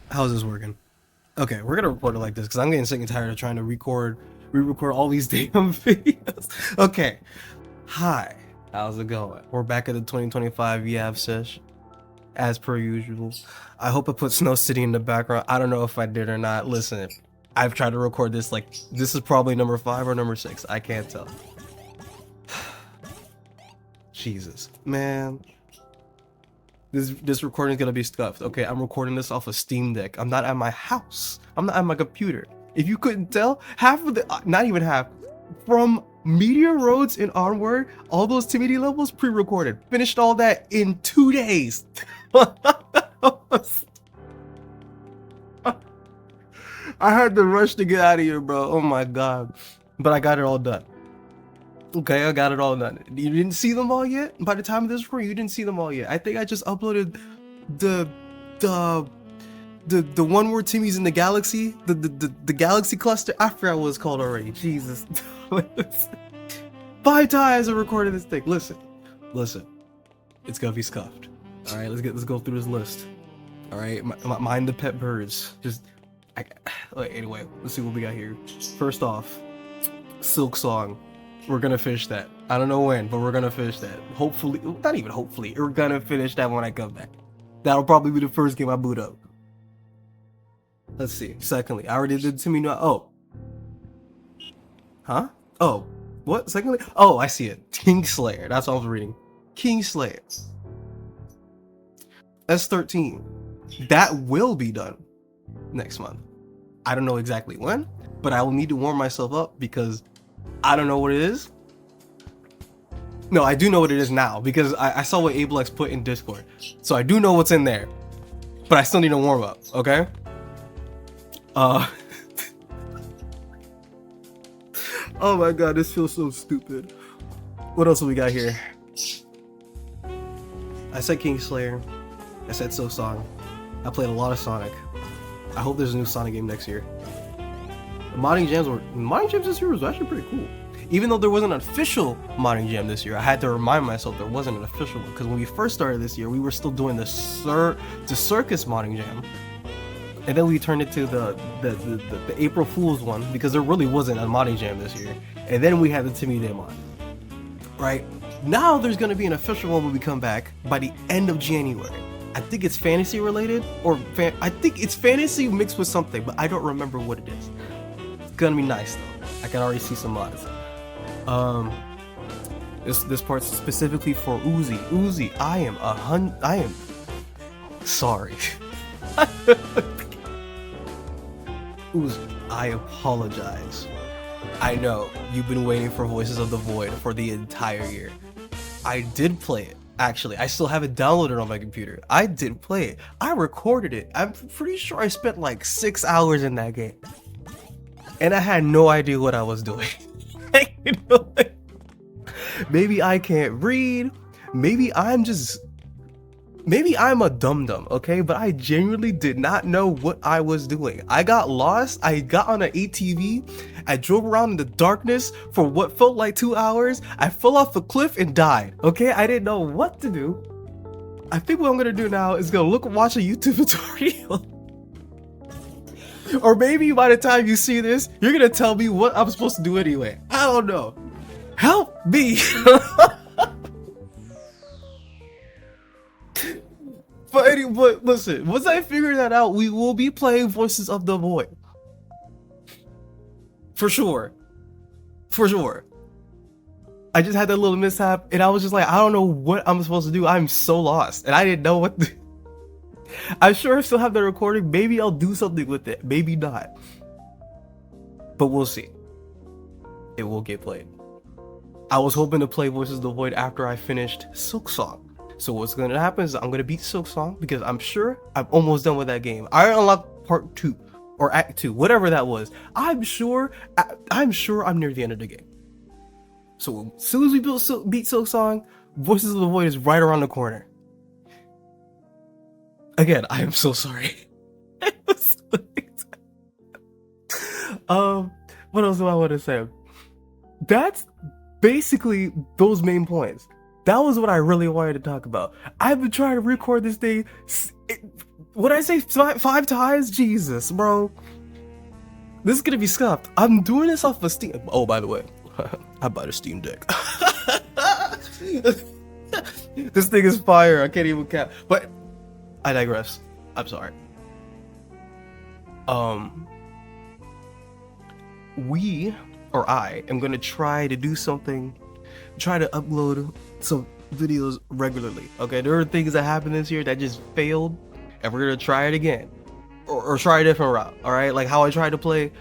How's this working? Okay, we're gonna record it like this because I'm getting sick and tired of trying to re-record all these damn videos. Okay, hi, how's it going? We're back at the 2025 Year Yap Session, as per usual. I hope I put Snow City in the background. I don't know if I did or not. Listen, I've tried to record this this is probably number 5 or number 6. I can't tell. Jesus, man. This recording is gonna be scuffed. Okay, I'm recording this off a Steam Deck. I'm not at my house. I'm not at my computer. If you couldn't tell, half of the not even half, from Meteor Roads and onward, all those Timidity levels pre-recorded. Finished all that in 2 days. I had to rush to get out of here, bro. Oh my god. But I got it all done. Okay, I got it all done. You didn't see them all yet? By the time of this recording, you didn't see them all yet. I think I just uploaded the the the one where Timmy's in the galaxy, the galaxy cluster. I forgot what it's called already. Jesus. 5 times I recorded this thing. Listen. It's gonna be scuffed. All right, let's go through this list. All right, mind the pet birds. Anyway, let's see what we got here. First off, Silk Song. We're gonna finish that. I don't know when, but we're gonna finish that. Hopefully, not even hopefully, we're gonna finish that when I come back. That'll probably be the first game I boot up. Let's see. Secondly, I already did Timmy No. Oh. Huh? Oh. What? Secondly? Oh, I see it. Kingslayer. That's what I was reading. Kingslayer. S13. That will be done next month. I don't know exactly when, but I will need to warm myself up because I don't know what it is. No, I do know what it is now because I saw what Ablex put in Discord. So I do know what's in there. But I still need to warm up, okay? Oh my god, this feels so stupid. What else do we got here? I said Kingslayer. I said So Song. I played a lot of Sonic. I hope there's a new Sonic game next year. Modding jams this year was actually pretty cool. Even though there wasn't an official modding jam this year, I had to remind myself there wasn't an official one because when we first started this year, we were still doing the circus modding jam, and then we turned it to the April Fool's one because there really wasn't a modding jam this year, and then we had the Timmy Day mod. Right now, there's gonna be an official one when we come back by the end of January. I think it's fantasy related, I think it's fantasy mixed with something, but I don't remember what it is. Gonna be nice though. I can already see some mods. This part's specifically for Uzi. Uzi, I am sorry. Uzi, I apologize. I know you've been waiting for Voices of the Void for the entire year. I did play it. Actually, I still have it downloaded on my computer. I did play it. I recorded it. I'm pretty sure I spent like 6 hours in that game. And I had no idea what I was doing. You know, maybe I can't read. Maybe I'm a dum-dum, okay? But I genuinely did not know what I was doing. I got lost. I got on an ATV. I drove around in the darkness for what felt like 2 hours. I fell off a cliff and died, okay? I didn't know what to do. I think what I'm gonna do now is watch a YouTube tutorial. Or maybe by the time you see this, you're gonna tell me what I'm supposed to do anyway. I don't know. Help me! But listen, once I figure that out, we will be playing Voices of the Void. For sure. For sure. I just had that little mishap, and I was just like, I don't know what I'm supposed to do. I'm so lost, and I didn't know what to... I'm sure I still have the recording. Maybe I'll do something with it. Maybe not. But we'll see. It will get played. I was hoping to play Voices of the Void after I finished Silk Song. So what's going to happen is I'm going to beat Silk Song because I'm sure I'm almost done with that game. I unlocked part 2 or act 2, whatever that was. I'm sure I'm near the end of the game. So as soon as we beat Silk Song, Voices of the Void is right around the corner. Again, I am so sorry. What else do I want to say? That's basically those main points. That was what I really wanted to talk about. I've been trying to record this thing What did I say? Five ties? Jesus, bro. This is gonna be scuffed. I'm doing this off of Steam. Oh, by the way, I bought a Steam Deck. This thing is fire. I can't even cap. But I digress. I'm sorry. I am gonna try to do something. Try to upload some videos regularly. Okay, there are things that happened this year that just failed, and we're gonna try it again, or try a different route. All right, like how I tried to play.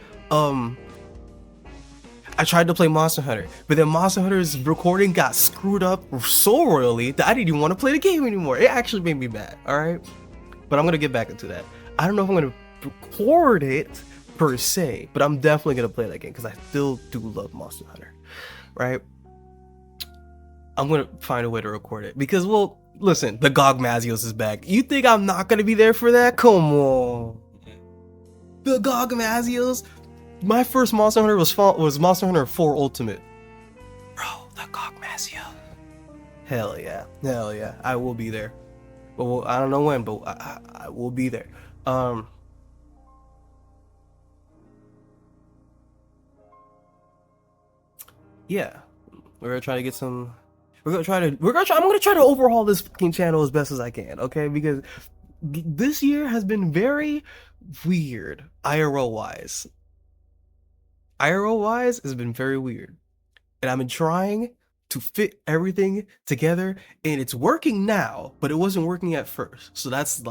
I tried to play Monster Hunter, but then Monster Hunter's recording got screwed up so royally that I didn't even want to play the game anymore. It actually made me mad. All right, but I'm gonna get back into that. I don't know if I'm gonna record it per se, but I'm definitely gonna play that game because I still do love Monster Hunter. Right? I'm gonna find a way to record it because, well, listen, the GOG Mazios is back. You think I'm not gonna be there for that? Come on, the GOG Mazios. My first Monster Hunter was Monster Hunter 4 Ultimate. Bro, the GOG Mazio. Hell yeah, I will be there. But I don't know when, but I will be there. Yeah, we're gonna try to get some. I'm gonna try to overhaul this fucking channel as best as I can, okay? Because this year has been very weird, IRL wise. IRL wise has been very weird, and I've been trying to fit everything together, and it's working now, but it wasn't working at first. So that's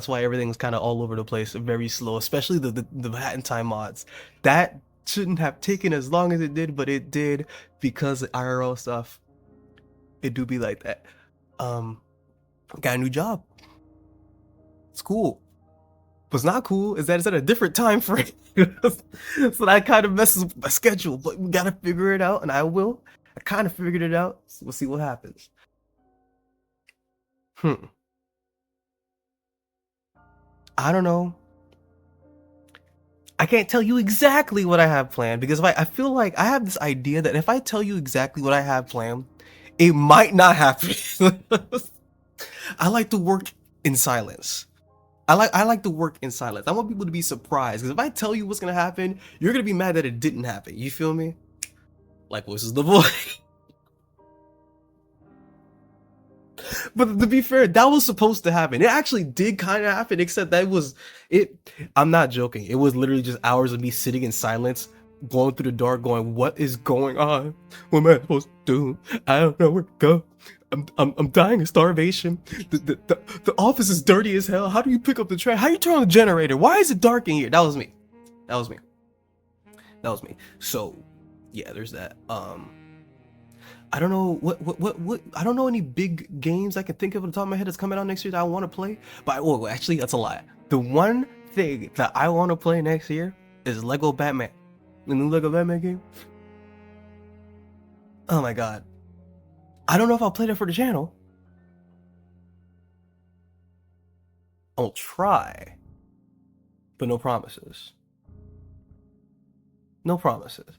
why everything's kind of all over the place, very slow, especially the Hat in Time mods. That shouldn't have taken as long as it did, but it did because of IRL stuff. It do be like that. Got a new job. It's cool. What's not cool is that it's at a different time frame. So that kind of messes with my schedule, but we gotta figure it out, and I will. I kind of figured it out, so we'll see what happens. I don't know. I can't tell you exactly what I have planned because I feel like I have this idea that if I tell you exactly what I have planned, it might not happen. I like to work in silence. I like to work in silence. I want people to be surprised because if I tell you what's gonna happen, you're gonna be mad that it didn't happen. You feel me? Like Voices the Void. But to be fair, that was supposed to happen. It actually did kind of happen, except that I'm not joking. It was literally just hours of me sitting in silence, going through the dark, going, "What is going on? What am I supposed to do? I don't know where to go. I'm dying of starvation. The office is dirty as hell. How do you pick up the trash? How do you turn on the generator? Why is it dark in here?" That was me. So, yeah, there's that. I don't know what I don't know any big games I can think of on the top of my head that's coming out next year that I want to play. But actually, that's a lie. The one thing that I want to play next year is Lego Batman. The new Lego Batman game. Oh my god. I don't know if I'll play that for the channel. I'll try. But no promises. No promises.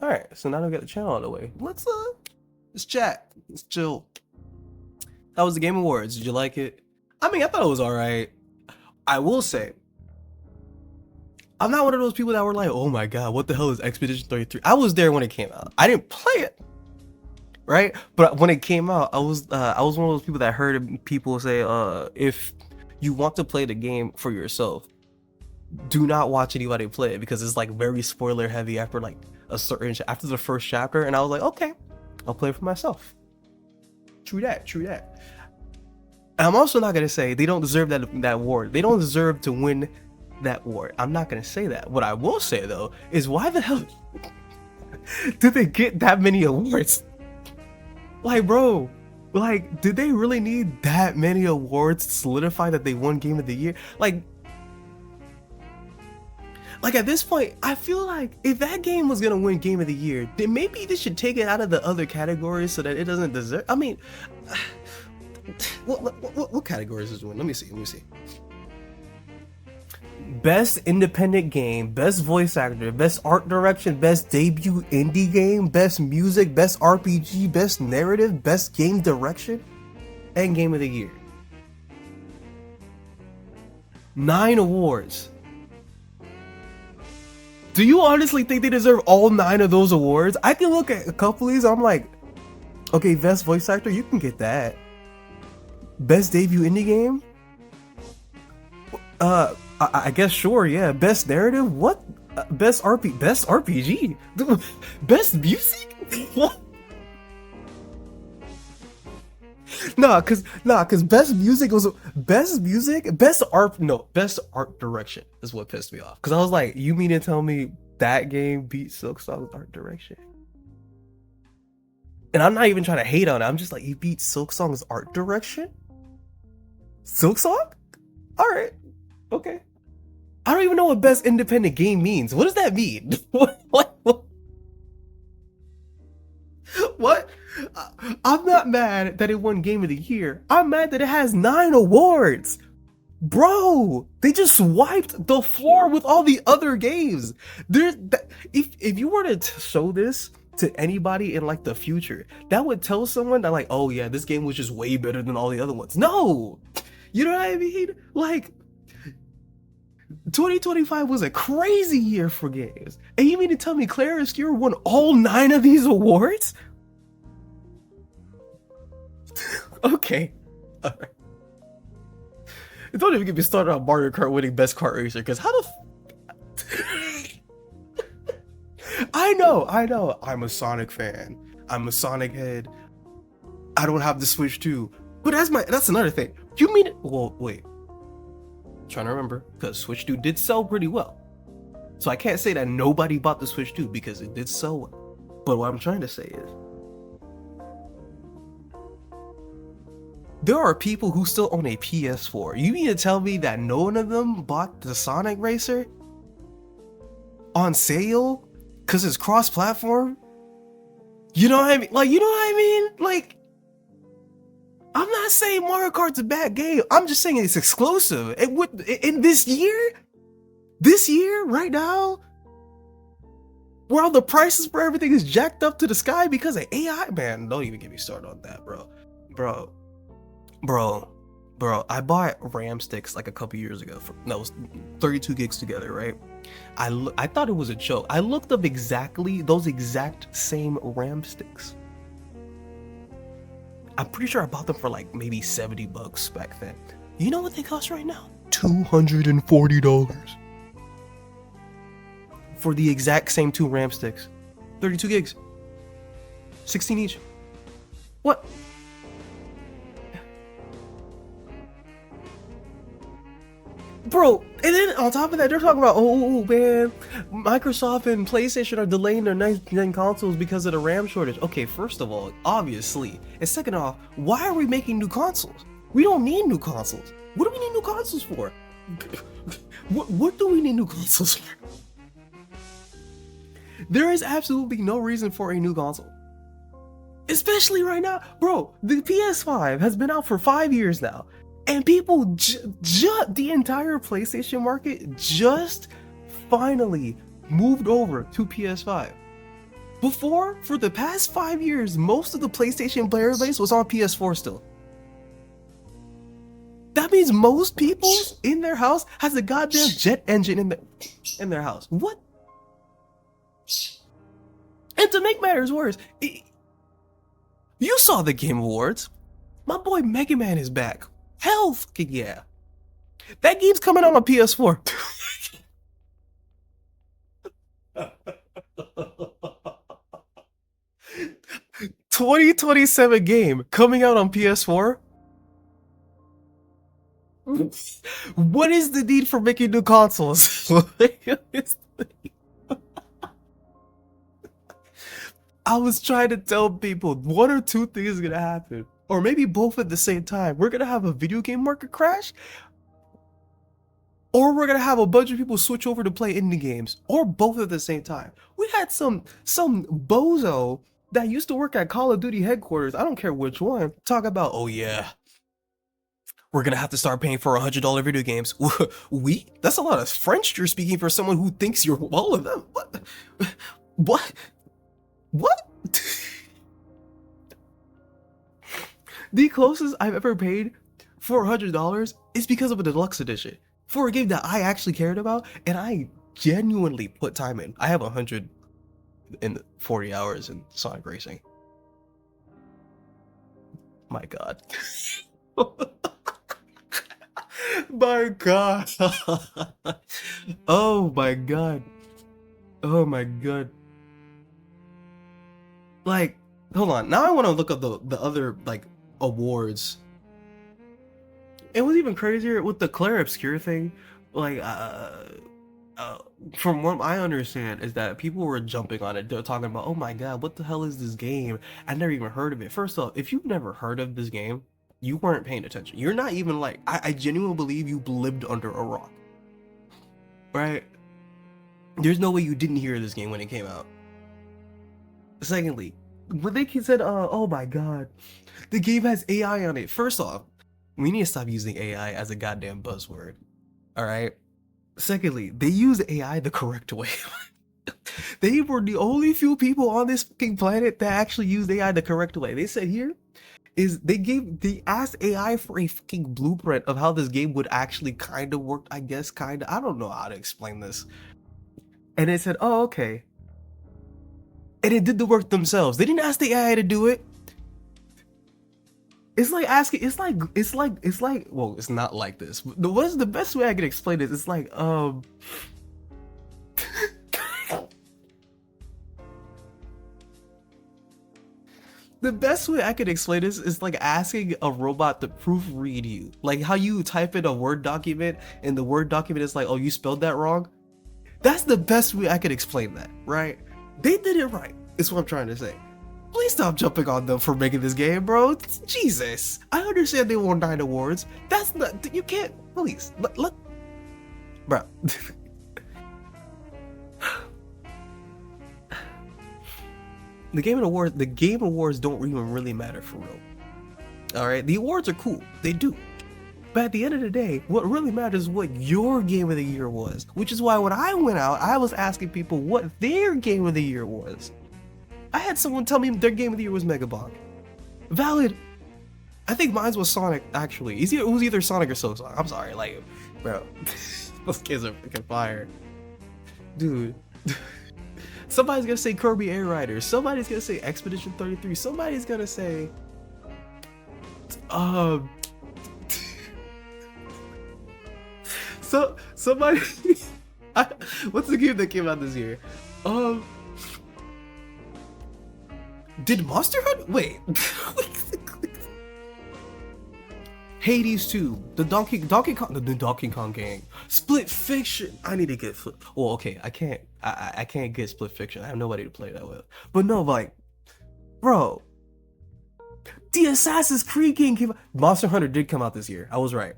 Alright, so now that we got the channel out of the way, let's chat. Let's chill. How was the Game Awards? Did you like it? I mean, I thought it was alright. I will say, I'm not one of those people that were like, "Oh my god, what the hell is Expedition 33?" I was there when it came out. I didn't play it, right? But when it came out, I was one of those people that heard people say, if you want to play the game for yourself, do not watch anybody play it because it's like very spoiler heavy after like after the first chapter. And I was like, okay, I'll play it for myself. True that. And I'm also not gonna say they don't deserve that award. They don't deserve to win that award. I'm not gonna say that. What I will say though is, why the hell did they get that many awards? Like, bro, like, did they really need that many awards to solidify that they won Game of the Year? Like at this point, I feel like if that game was gonna win Game of the Year, then maybe they should take it out of the other categories so that it doesn't deserve. I mean, what categories does it win? Let me see. Best independent game, best voice actor, best art direction, best debut indie game, best music, best RPG, best narrative, best game direction, and game of the year. 9 awards. Do you honestly think they deserve all 9 of those awards? I can look at a couple of these, I'm like, okay, best voice actor, you can get that. Best debut indie game? I guess sure, yeah. Best narrative? What? Best RPG? Best music? What? Cause best music was best art direction is what pissed me off. Cause I was like, you mean to tell me that game beat Silk Song's art direction? And I'm not even trying to hate on it. I'm just like, you beat Silk Song's art direction? Silk Song? Alright. Okay. I don't even know what best independent game means. What does that mean? What? I'm not mad that it won Game of the Year. I'm mad that it has 9 awards. Bro, they just wiped the floor with all the other games. If you were to show this to anybody in like the future, that would tell someone that like, oh yeah, this game was just way better than all the other ones. No, you know what I mean? Like, 2025 was a crazy year for games, and you mean to tell me Claire Obscure won all 9 of these awards? Okay, all right. Don't even get me started on Mario Kart winning Best Kart Racer, because how the I know, I'm a Sonic fan. I'm a Sonic head. I don't have the Switch too. But that's another thing. You mean, well, wait. I'm trying to remember, because Switch 2 did sell pretty well. So I can't say that nobody bought the Switch 2 because it did sell well. But what I'm trying to say is, there are people who still own a PS4. You mean to tell me that none of them bought the Sonic Racer on sale because it's cross-platform? You know what I mean? Like, you know what I mean? Like, I'm not saying Mario Kart's a bad game. I'm just saying it's exclusive. In this year, right now, where all the prices for everything is jacked up to the sky because of AI, man, don't even get me started on that, bro. Bro, I bought RAM sticks like a couple years ago. That was 32 gigs together, right? I thought it was a joke. I looked up those exact same RAM sticks. I'm pretty sure I bought them for like maybe $70 back then. You know what they cost right now? $240 for the exact same 2 RAM sticks, 32 gigs, 16 each. What? Bro, and then on top of that, they're talking about, oh man, Microsoft and PlayStation are delaying their next gen consoles because of the RAM shortage. Okay, first of all, obviously. And second off, why are we making new consoles? We don't need new consoles. What do we need new consoles for? What do we need new consoles for? There is absolutely no reason for a new console. Especially right now. Bro, the PS5 has been out for 5 years now. And people, the entire PlayStation market just finally moved over to PS5. Before, for the past 5 years, most of the PlayStation player base was on PS4 still. That means most people in their house has a goddamn jet engine in their house. What? And to make matters worse, you saw the Game Awards. My boy Mega Man is back. Hell fucking yeah. That game's coming out on PS4. 2027 game coming out on PS4? What is the need for making new consoles? I was trying to tell people 1 or 2 things is gonna happen. Or maybe both at the same time. We're gonna have a video game market crash, or we're gonna have a bunch of people switch over to play indie games, or both at the same time. We had some bozo that used to work at Call of Duty headquarters, I don't care which one, talk about, oh yeah, We're gonna have to start paying for $100 video games. We? That's a lot of French you're speaking for someone who thinks you're all of them. What? What? What? The closest I've ever paid for $100 is because of a deluxe edition for a game that I actually cared about, and I genuinely put time in. I have 140 hours in Sonic Racing. My God. My God. Oh my God. Oh my God. Like, hold on. Now I want to look up the other like awards. It was even crazier with the Claire Obscure thing. Like, from what I understand is that people were jumping on it. They're talking about, oh my God, what the hell is this game? I never even heard of it. First off, if you've never heard of this game, you weren't paying attention. You're not even like, I genuinely believe you lived under a rock. Right? There's no way you didn't hear this game when it came out. Secondly, when they said, oh my God, the game has AI on it. First off, we need to stop using AI as a goddamn buzzword. Alright? Secondly, they use AI the correct way. They were the only few people on this fucking planet that actually used AI the correct way. They said here is they asked AI for a fucking blueprint of how this game would actually kind of work, I guess, kind of. I don't know how to explain this. And it said, oh, okay. And it did the work themselves. They didn't ask the AI to do it. It's like asking, it's like, well, it's not like this. What's the best way I can explain this? It's like, the best way I could explain this is like asking a robot to proofread you. Like how you type in a Word document and the Word document is like, oh, you spelled that wrong? That's the best way I could explain that, right? They did it right, is what I'm trying to say. Please stop jumping on them for making this game, bro. Jesus. I understand they won 9 awards. That's not, you can't, please, let bro. The Game Awards don't even really matter for real. Alright, the awards are cool, they do. But at the end of the day, what really matters is what your Game of the Year was. Which is why when I went out, I was asking people what their Game of the Year was. I had someone tell me their Game of the Year was Mega Bonk. Valid. I think mine was Sonic, actually. It was either Sonic or So Sonic. I'm sorry, like, bro. Those kids are freaking fire. Dude. Somebody's gonna say Kirby Air Riders. Somebody's gonna say Expedition 33. Somebody's gonna say... somebody... what's the game that came out this year? Did Monster Hunter? Wait. Hades 2, the Donkey Kong gang, Split Fiction. I need to get well, okay, I can't get Split Fiction. I have nobody to play that with. But no, like, bro, the Assassin's Creed game came out. Monster Hunter did come out this year. I was right.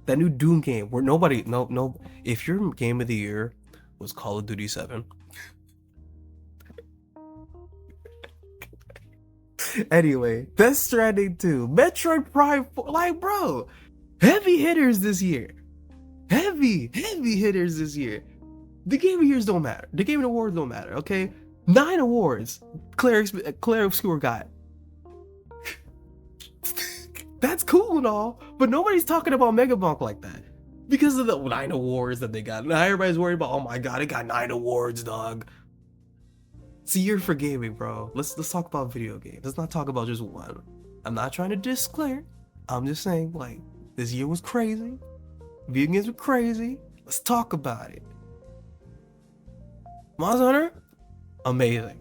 That new Doom game where nobody, no. If your Game of the Year was Call of Duty 7. Anyway, Death Stranding 2, Metroid Prime 4, like, bro, heavy hitters this year. Heavy hitters this year. The Game of Years don't matter. The Game Awards don't matter, okay? 9 awards, Claire Obscure got. That's cool and all, but nobody's talking about Mega Bonk like that. Because of the 9 awards that they got. Now everybody's worried about, oh my God, it got 9 awards, dog. It's a year for gaming, bro. Let's talk about video games. Let's not talk about just one. I'm not trying to diss Claire. I'm just saying, like, this year was crazy. Video games were crazy. Let's talk about it. Monster Hunter, amazing.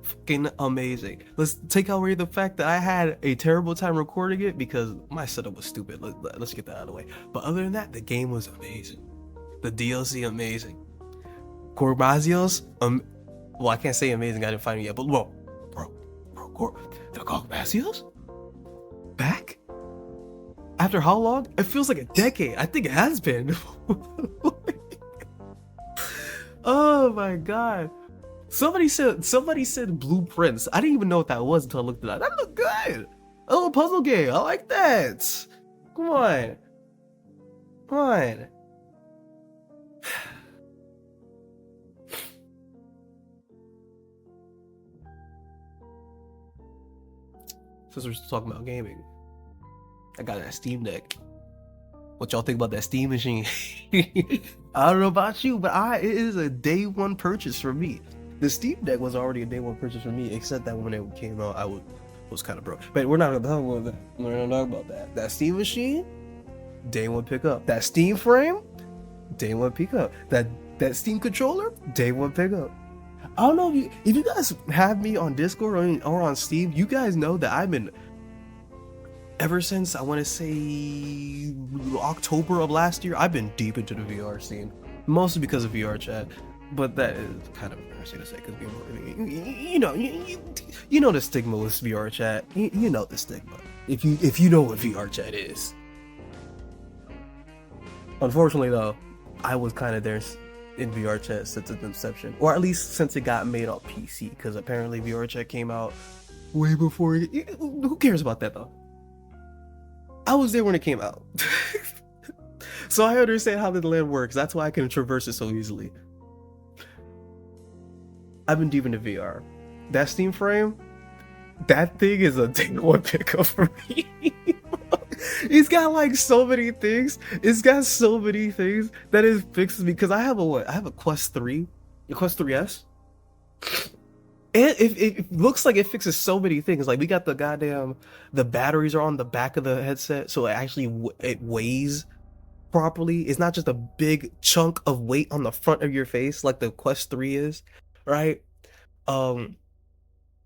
Fucking amazing. Let's take away the fact that I had a terrible time recording it because my setup was stupid. Let's get that out of the way. But other than that, the game was amazing. The DLC, amazing. Corbazios, well, I can't say amazing, I didn't find it yet, but bro, the Corbazios? Back? After how long? It feels like a decade. I think it has been. Oh my God. Somebody said Blueprints. I didn't even know what that was until I looked it up. That looked good. A little puzzle game. I like that. Come on. Come on. Since we're still talking about gaming, I got that Steam Deck. What y'all think about that Steam machine? I don't know about you, but it is a day one purchase for me. The Steam Deck was already a day one purchase for me, except that when it came out, I was kind of broke. But we're not gonna talk about that. We're not gonna talk about that. That Steam machine, day one pickup. That Steam frame, day one pickup. That Steam controller, day one pickup. I don't know if you guys have me on Discord or on Steam, you guys know that I've been, ever since I want to say October of last year, I've been deep into the VR scene, mostly because of VR chat. But that is kind of embarrassing to say because you know the stigma with VR chat. You know the stigma if you know what VR chat is. Unfortunately, though, I was kind of there in VR chat since its inception, or at least since it got made on PC, because apparently VR chat came out way before who cares about that though? I was there when it came out. So I understand how the land works. That's why I can traverse it so easily. I've been deep into VR. That Steam frame, that thing is a day one pickup for me. It's got like so many things. It's got so many things that it fixes me, because I have a Quest 3, a Quest 3S. And it looks like it fixes so many things. Like, we got the batteries are on the back of the headset, so it weighs properly. It's not just a big chunk of weight on the front of your face like the Quest 3 is, right? The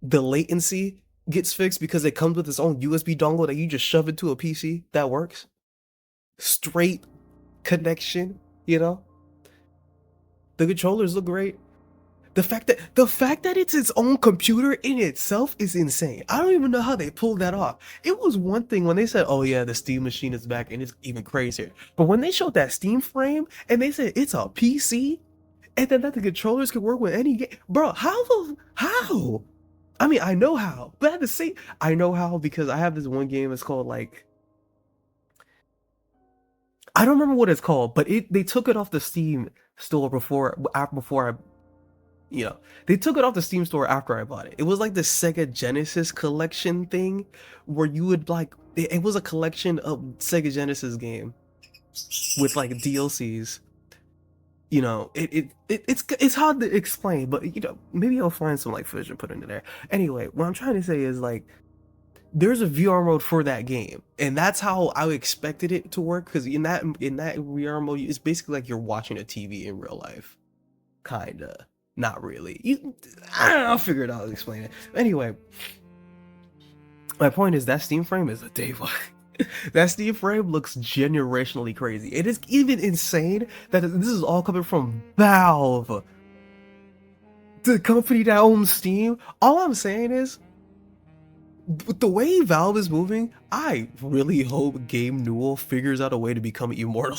latency gets fixed because it comes with its own USB dongle that you just shove into a PC that works. Straight connection, you know? The controllers look great. The fact that it's its own computer in itself is insane. I don't even know how they pulled that off. It was one thing when they said, "Oh yeah, the Steam machine is back," and it's even crazier. But when they showed that Steam frame and they said it's a PC, and then that the controllers can work with any game, bro, how? I mean, I know how, but at the same, I know how because I have this one game. It's called like, I don't remember what it's called, but they took it off the Steam store before I. They took it off the Steam store after I bought it. It was like the Sega Genesis collection thing, where you would like, it was a collection of Sega Genesis game with like DLCs. It's hard to explain, but maybe I'll find some like footage and put it into there. Anyway, what I'm trying to say is like, there's a VR mode for that game, and that's how I expected it to work. Because in that VR mode, it's basically like you're watching a TV in real life, kinda. Not really. I'll figure it out and explain it. Anyway, my point is that Steam frame is a day one. That Steam frame looks generationally crazy. It is even insane that this is all coming from Valve, the company that owns Steam. All I'm saying is, with the way Valve is moving, I really hope Gabe Newell figures out a way to become immortal.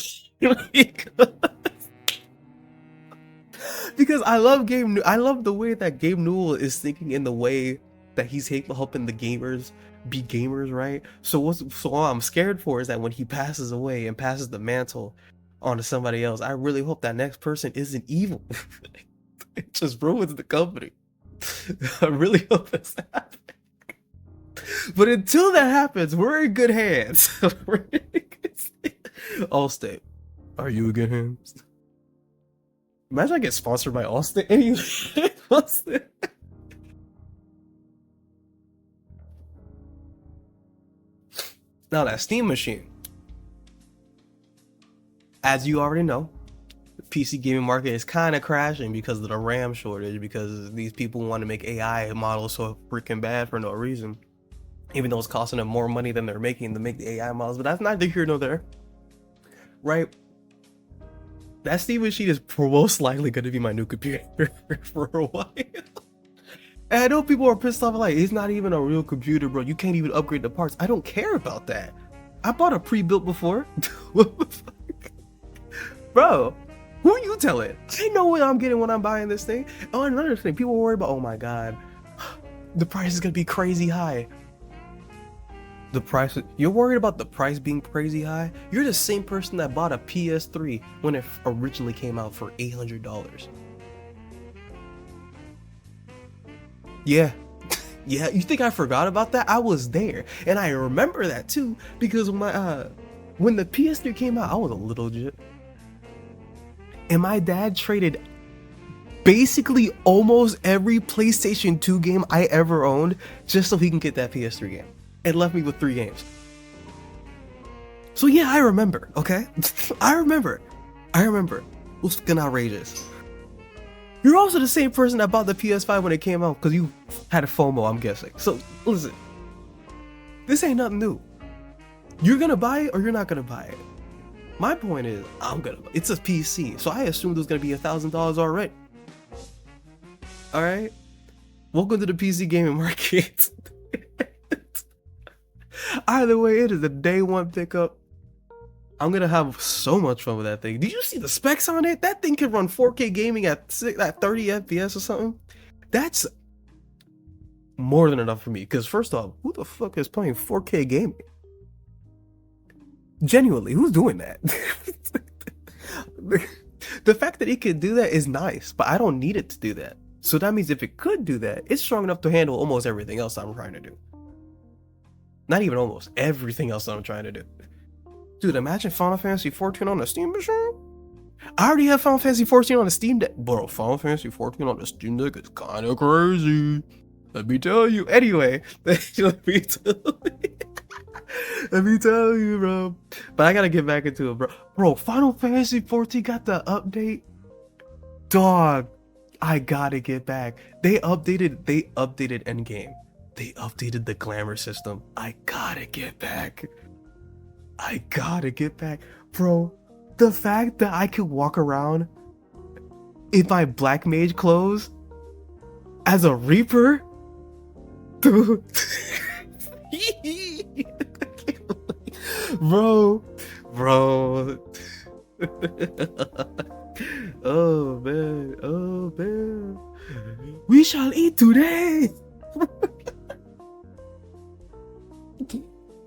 Because I love I love the way that Gabe Newell is thinking, in the way that he's helping the gamers be gamers, right? So what I'm scared for is that when he passes away and passes the mantle onto somebody else, I really hope that next person isn't evil. It just ruins the company. I really hope that's happening. But until that happens, we're in good hands. Allstate, are you in good hands? Imagine I get sponsored by Allstate. Now that Steam machine, as you already know, the PC gaming market is kind of crashing because of the RAM shortage, because these people want to make AI models so freaking bad for no reason, even though it's costing them more money than they're making to make the AI models. But that's neither here nor there, right? That Steam machine is most likely going to be my new computer for a while. And I know people are pissed off, like, it's not even a real computer, bro. You can't even upgrade the parts. I don't care about that. I bought a pre-built before. What the fuck? Bro, who are you telling? I know what I'm getting when I'm buying this thing. Oh, another thing, people worry about, oh my god, the price is going to be crazy high. The price, you're worried about the price being crazy high? You're the same person that bought a PS3 when it originally came out for $800. Yeah. Yeah, you think I forgot about that? I was there. And I remember that too, because when the PS3 came out, I was a little legit. And my dad traded basically almost every PlayStation 2 game I ever owned just so he can get that PS3 game. It left me with 3 games. So yeah, I remember, okay? I remember. It was fucking outrageous. You're also the same person that bought the PS5 when it came out because you had a FOMO, I'm guessing. So listen, this ain't nothing new. You're gonna buy it or you're not gonna buy it. My point is, it's a PC, so I assumed it was gonna be $1,000 already. Alright? Welcome to the PC gaming market. Either way, it is a day one pickup. I'm gonna have so much fun with that thing. Did you see the specs on it? That thing can run 4K gaming at 30 FPS or something. That's more than enough for me. Because first off, who the fuck is playing 4K gaming? Genuinely, who's doing that? The fact that it could do that is nice, but I don't need it to do that. So that means if it could do that, it's strong enough to handle almost everything else I'm trying to do. Not even almost, everything else I'm trying to do. Dude, imagine Final Fantasy 14 on a Steam machine? I already have Final Fantasy 14 on the Steam Deck. Bro, Final Fantasy 14 on the Steam Deck is kind of crazy. Let me tell you. Anyway, let me tell you, bro. But I gotta get back into it, bro. Bro, Final Fantasy 14 got the update. Dog, I gotta get back. They updated Endgame. They updated the glamour system. I gotta get back. Bro, the fact that I could walk around in my Black Mage clothes as a Reaper? Dude. Bro. Oh man. We shall eat today.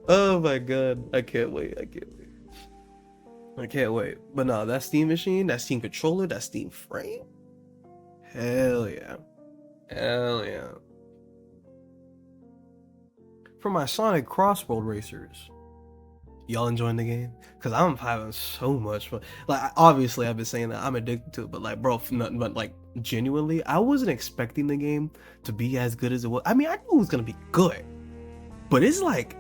Oh my god, I can't wait. But no, that Steam machine, that Steam controller, that Steam frame, hell yeah. For my Sonic Crossworld racers, y'all enjoying the game? Cause I'm having so much fun. Like, obviously I've been saying that I'm addicted to it, but like, bro, nothing but like, genuinely, I wasn't expecting the game to be as good as it was. I mean, I knew it was gonna be good, but it's like,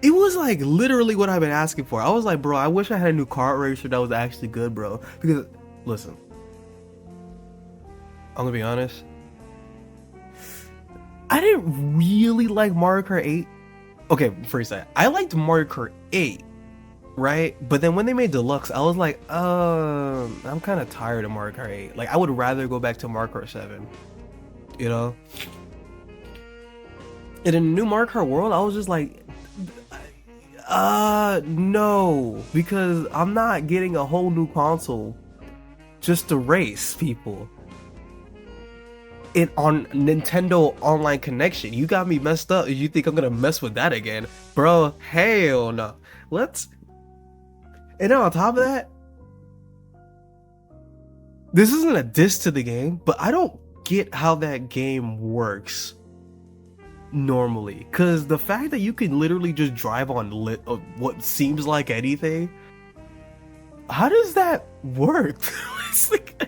it was like literally what I've been asking for. I was like, bro, I wish I had a new kart racer that was actually good, bro. Because, listen, I'm gonna be honest. I didn't really like Mario Kart 8. Okay, first I liked Mario Kart 8, right? But then when they made Deluxe, I was like, I'm kind of tired of Mario Kart 8. Like, I would rather go back to Mario Kart 7, you know? And in the new Mario Kart World, I was just like, no, because I'm not getting a whole new console just to race people on Nintendo Online Connection. You got me messed up. You think I'm gonna mess with that again, bro? Hell no. And then on top of that, this isn't a diss to the game, but I don't get how that game works normally, because the fact that you can literally just drive on what seems like anything, how does that work? It's like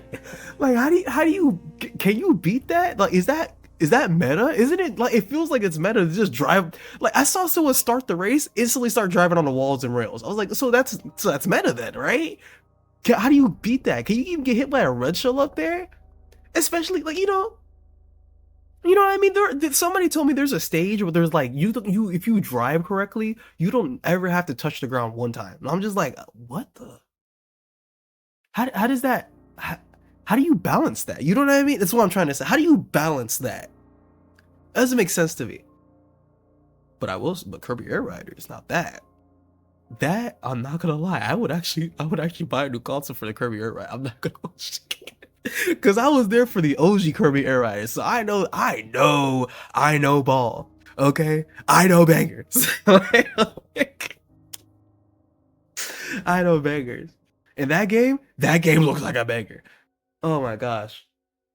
how do you can you beat that? Like, is that meta? Isn't it? Like, it feels like it's meta to just drive. Like, I saw someone start the race, instantly start driving on the walls and rails. I was like, so that's meta then, right? How do you beat that? Can you even get hit by a red shell up there? Especially, like, you know what I mean? Somebody told me there's a stage where there's like, if you drive correctly, you don't ever have to touch the ground one time. And I'm just like, what the? How does that? How do you balance that? You know what I mean? That's what I'm trying to say. How do you balance that? That doesn't make sense to me. But Kirby Air Rider is not that. That, I'm not gonna lie, I would actually buy a new console for the Kirby Air Rider. I'm not gonna. Because I was there for the OG Kirby Air Rider, so I know ball. Okay, I know bangers. I know bangers. And that game looks like a banger. Oh my gosh.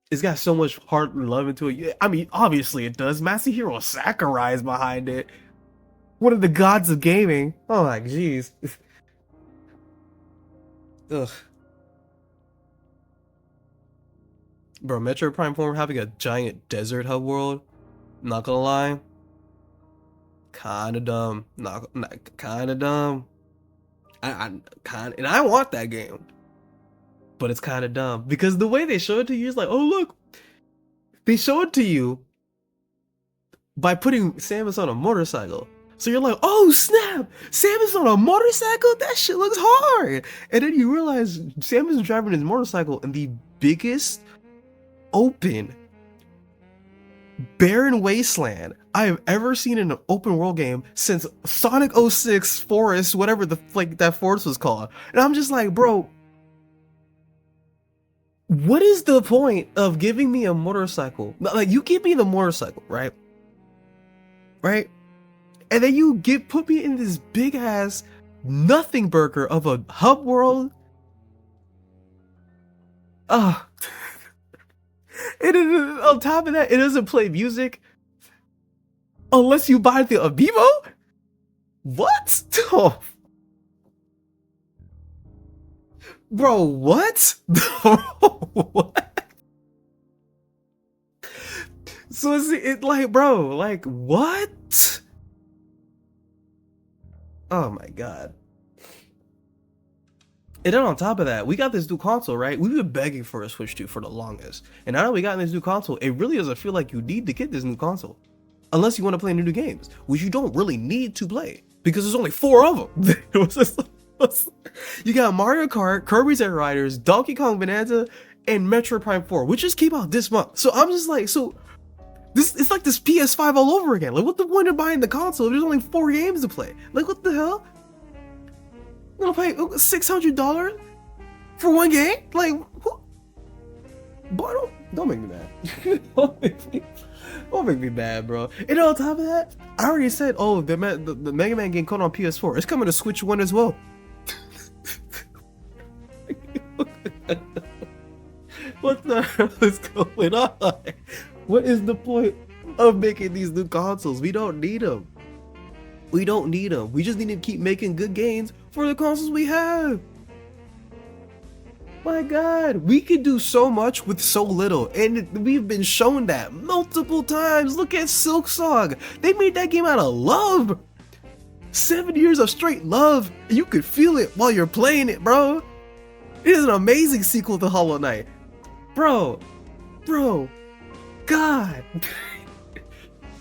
It's got so much heart and love into it. Yeah, I mean, obviously it does. Masahiro Sakurai is behind it. One of the gods of gaming. Oh my jeez. Ugh. Bro, Metro Prime 4 having a giant desert hub world. Not gonna lie. Kinda dumb. Not kinda dumb. And I want that game. But it's kinda dumb. Because the way they show it to you is like, oh look. They show it to you by putting Samus on a motorcycle. So you're like, oh snap! Samus on a motorcycle? That shit looks hard! And then you realize Samus is driving his motorcycle in the biggest open barren wasteland I have ever seen in an open world game since Sonic 06 Forest, whatever the like that forest was called. And I'm just like, bro, what is the point of giving me a motorcycle? Like, you give me the motorcycle, right? Right? And then you put me in this big ass nothing burger of a hub world. And on top of that, it doesn't play music unless you buy the Amiibo? What? Oh. Bro, what? What? So it's like, bro, like, what? Oh my god. And then on top of that, we got this new console, right? We've been begging for a Switch 2 for the longest. And now that we got this new console, it really doesn't feel like you need to get this new console. Unless you want to play new games, which you don't really need to play. Because there's only 4 of them. You got Mario Kart, Kirby's Air Riders, Donkey Kong Bonanza, and Metro Prime 4, which just came out this month. So I'm just like, it's like this PS5 all over again. Like, what the point of buying the console if there's only 4 games to play? Like, what the hell? I'm gonna pay $600 for one game? Like, who? Boy, don't make me mad. Don't make me mad, bro. And on top of that, I already said, oh, the Mega Man game coming on PS4. It's coming to Switch 1 as well. What the hell is going on? What is the point of making these new consoles? We don't need them. We don't need them. We just need to keep making good games for the consoles we have. My god, we can do so much with so little, and we've been shown that multiple times. Look at Silksong. They made that game out of love. 7 years of straight love. You could feel it while you're playing it, bro. It is an amazing sequel to Hollow Knight. Bro, god.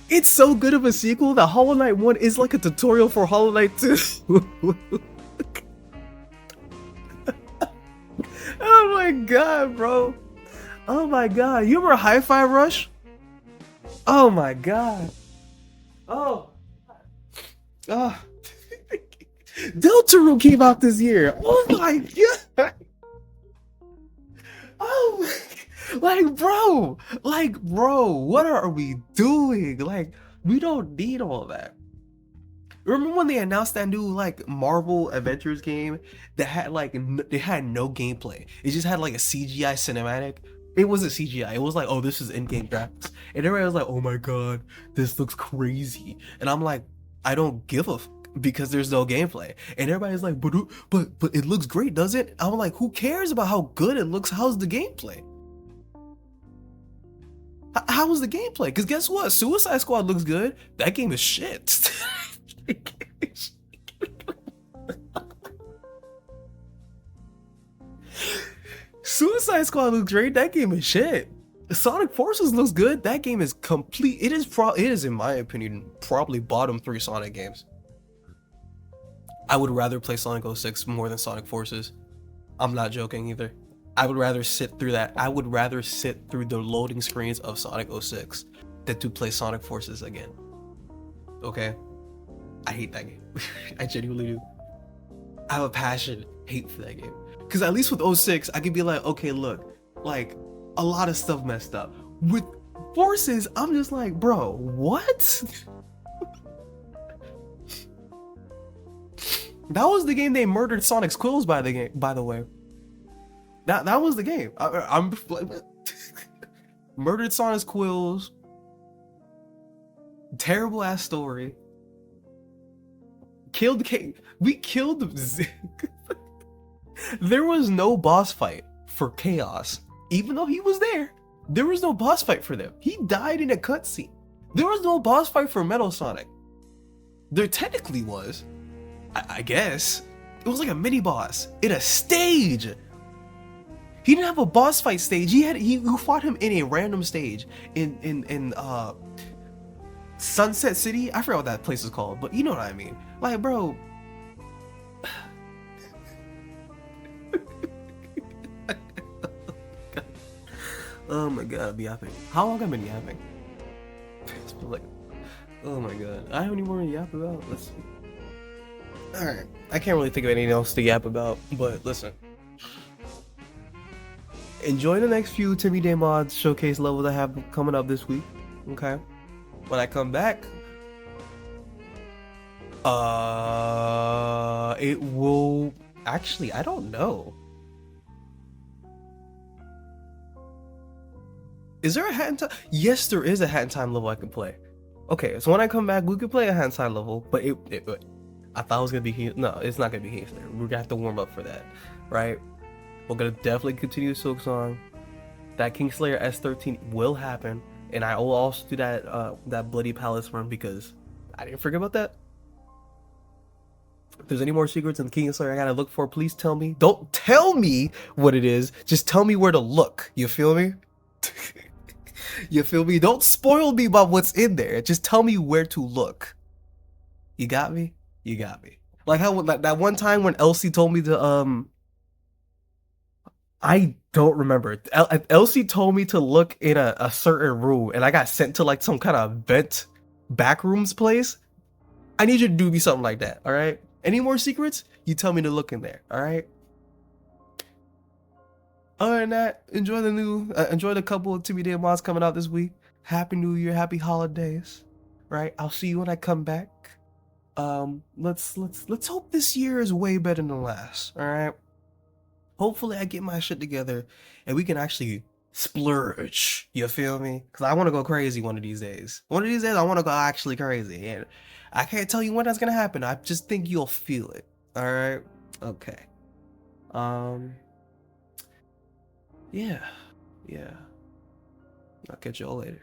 It's so good of a sequel that Hollow Knight 1 is like a tutorial for Hollow Knight 2. Oh my god, bro. Oh my god. You remember Hi-Fi Rush? Oh my god. Oh. Oh. Deltarune came out this year. Oh my god. Oh my. Like, bro, what are we doing? Like, we don't need all that. Remember when they announced that new like Marvel Avengers game that had like they had no gameplay? It just had like a CGI cinematic. It wasn't CGI. It was like, oh, this is in-game graphics, and everybody was like, oh my god, this looks crazy. And I'm like, I don't give a f because there's no gameplay. And everybody's like, but it looks great, doesn't it? I'm like, who cares about how good it looks? How's the gameplay? How was the gameplay? Because guess what? Suicide Squad looks good. That game is shit. Suicide Squad looks great. That game is shit. Sonic Forces looks good. That game is complete. It is in my opinion probably bottom 3 Sonic games. I would rather play Sonic 06 more than Sonic Forces. I'm not joking either. I would rather sit through that. I would rather sit through the loading screens of Sonic 06 than to play Sonic Forces again. Okay? I hate that game. I genuinely do. I have a passion hate for that game. Because at least with 06, I could be like, okay, look, like, a lot of stuff messed up. With Forces, I'm just like, bro, what? That was the game they murdered Sonic's quills by the way. That was the game. I'm murdered Sonic's quills. Terrible ass story. Killed King. We killed. There was no boss fight for Chaos, even though he was there. There was no boss fight for them. He died in a cutscene. There was no boss fight for Metal Sonic. There technically was, I guess. It was like a mini boss in a stage. He didn't have a boss fight stage. You fought him in a random stage in Sunset City. I forgot what that place is called, but you know what I mean. Like, bro. Oh my god, I've been yapping. How long have I been yapping? It's been like, oh my god. I have any more to yap about? Let's see. Alright. I can't really think of anything else to yap about, but listen. Enjoy the next few Timmy Day Mods showcase levels I have coming up this week. Okay? When I come back, it will actually, I don't know. Is there a Hat in Time? Yes, there is a Hat in Time level I can play. Okay, so when I come back, we could play a Hat in Time level, but I thought it was gonna be no, it's not gonna be Heathler. We're gonna have to warm up for that, right? We're gonna definitely continue Silk Song. That Kingslayer S13 will happen, and I will also do that Bloody Palace run because I didn't forget about that. If there's any more secrets in the Kingslayer I gotta look for, please tell me. Don't tell me what it is. Just tell me where to look. You feel me? You feel me? Don't spoil me about what's in there. Just tell me where to look. You got me? You got me. Like how that one time when Elsie told me to I don't remember. Elsie told me to look in a certain room, and I got sent to like some kind of vent backrooms place. I need you to do me something like that. All right. Any more secrets? You tell me to look in there. All right. Other than that, enjoy the couple of Timmy Day mods coming out this week. Happy New Year, happy holidays. Right? I'll see you when I come back. Let's hope this year is way better than last. All right. Hopefully I get my shit together and we can actually splurge. You feel me? Cause I want to go crazy one of these days. One of these days I want to go actually crazy, and I can't tell you when that's gonna happen. I just think you'll feel it. All right. Okay. Yeah. I'll catch y'all later.